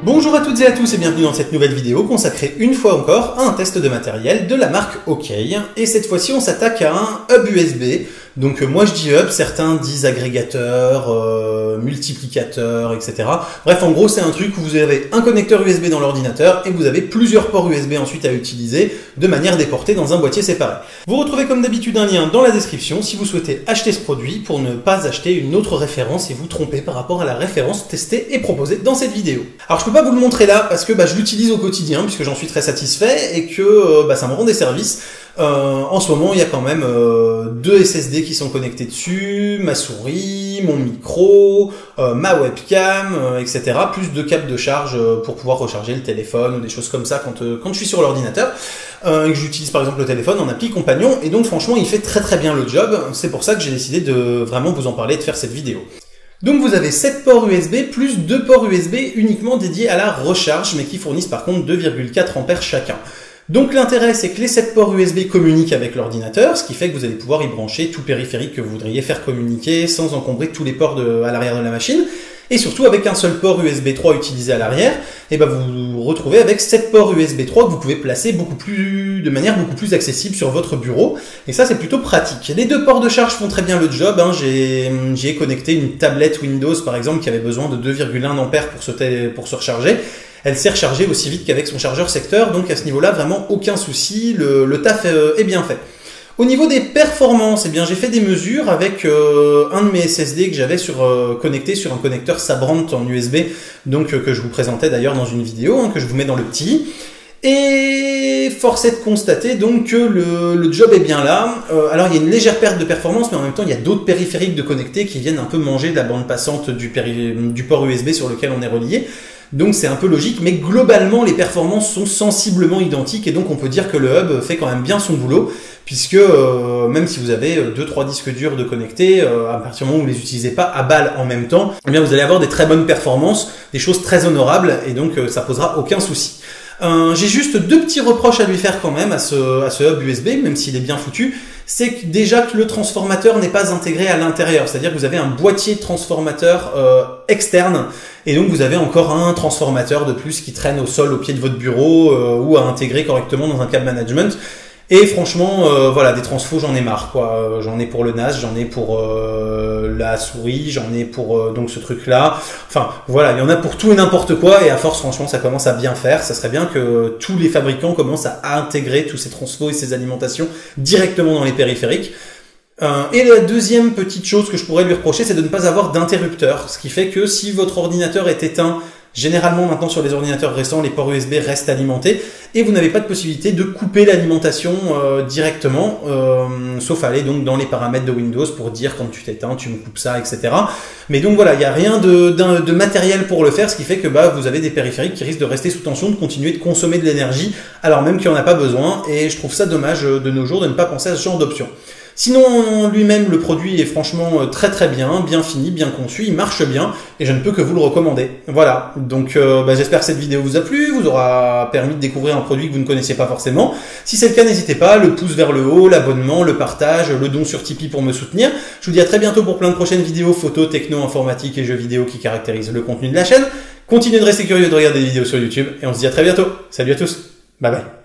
Bonjour à toutes et à tous et bienvenue dans cette nouvelle vidéo consacrée une fois encore à un test de matériel de la marque OK. Et cette fois-ci on s'attaque à un hub USB. Donc moi je dis hub, certains disent agrégateur, multiplicateur, etc. Bref, en gros c'est un truc où vous avez un connecteur USB dans l'ordinateur et vous avez plusieurs ports USB ensuite à utiliser de manière déportée dans un boîtier séparé. Vous retrouvez comme d'habitude un lien dans la description si vous souhaitez acheter ce produit pour ne pas acheter une autre référence et vous tromper par rapport à la référence testée et proposée dans cette vidéo. Alors je peux pas vous le montrer là parce que je l'utilise au quotidien puisque j'en suis très satisfait et que ça me rend des services. En ce moment, il y a quand même deux SSD qui sont connectés dessus, ma souris, mon micro, ma webcam, etc. Plus deux câbles de charge pour pouvoir recharger le téléphone ou des choses comme ça quand je suis sur l'ordinateur. Et que j'utilise par exemple le téléphone en appli compagnon. Et donc franchement, il fait très bien le job. C'est pour ça que j'ai décidé de vraiment vous en parler et de faire cette vidéo. Donc vous avez 7 ports USB plus 2 ports USB uniquement dédiés à la recharge, mais qui fournissent par contre 2,4 ampères chacun. Donc l'intérêt, c'est que les 7 ports USB communiquent avec l'ordinateur, ce qui fait que vous allez pouvoir y brancher tout périphérique que vous voudriez faire communiquer sans encombrer tous les ports à l'arrière de la machine. Et surtout, avec un seul port USB 3 utilisé à l'arrière, vous vous retrouvez avec 7 ports USB 3 que vous pouvez placer de manière beaucoup plus accessible sur votre bureau. Et ça, c'est plutôt pratique. Les deux ports de charge font très bien le job. J'ai connecté une tablette Windows, par exemple, qui avait besoin de 2,1 ampères pour se recharger. Elle s'est rechargée aussi vite qu'avec son chargeur secteur, donc à ce niveau-là, vraiment aucun souci, le taf est bien fait. Au niveau des performances, j'ai fait des mesures avec un de mes SSD que j'avais connecté sur un connecteur Sabrent en USB, donc que je vous présentais d'ailleurs dans une vidéo, que je vous mets dans le petit. Et force est de constater donc que le job est bien là. Alors il y a une légère perte de performance, mais en même temps il y a d'autres périphériques de connectés qui viennent un peu manger de la bande passante du port USB sur lequel on est relié. Donc c'est un peu logique, mais globalement les performances sont sensiblement identiques et donc on peut dire que le hub fait quand même bien son boulot, puisque même si vous avez 2-3 disques durs de connectés, à partir du moment où vous les utilisez pas à balle en même temps, vous allez avoir des très bonnes performances, des choses très honorables et donc ça posera aucun souci. J'ai juste deux petits reproches à lui faire quand même à ce hub USB, même s'il est bien foutu. C'est que déjà que le transformateur n'est pas intégré à l'intérieur, c'est-à-dire que vous avez un boîtier de transformateur externe et donc vous avez encore un transformateur de plus qui traîne au sol au pied de votre bureau ou à intégrer correctement dans un câble management. Et franchement, des transfos, j'en ai marre, quoi. J'en ai pour le NAS, j'en ai pour la souris, j'en ai pour donc ce truc-là. Enfin, voilà, il y en a pour tout et n'importe quoi. Et à force, franchement, ça commence à bien faire. Ça serait bien que tous les fabricants commencent à intégrer tous ces transfos et ces alimentations directement dans les périphériques. Et la deuxième petite chose que je pourrais lui reprocher, c'est de ne pas avoir d'interrupteur. Ce qui fait que si votre ordinateur est éteint, généralement maintenant sur les ordinateurs récents, les ports USB restent alimentés et vous n'avez pas de possibilité de couper l'alimentation directement, sauf aller donc dans les paramètres de Windows pour dire quand tu t'éteins, tu me coupes ça, etc. Mais donc voilà, il n'y a rien de matériel pour le faire, ce qui fait que vous avez des périphériques qui risquent de rester sous tension, de continuer de consommer de l'énergie alors même qu'il n'y en a pas besoin et je trouve ça dommage de nos jours de ne pas penser à ce genre d'option. Sinon, lui-même, le produit est franchement très bien, bien fini, bien conçu, il marche bien et je ne peux que vous le recommander. Voilà, donc j'espère que cette vidéo vous a plu, vous aura permis de découvrir un produit que vous ne connaissiez pas forcément. Si c'est le cas, n'hésitez pas, le pouce vers le haut, l'abonnement, le partage, le don sur Tipeee pour me soutenir. Je vous dis à très bientôt pour plein de prochaines vidéos, photos, techno, informatique et jeux vidéo qui caractérisent le contenu de la chaîne. Continuez de rester curieux de regarder des vidéos sur YouTube et on se dit à très bientôt. Salut à tous, bye bye.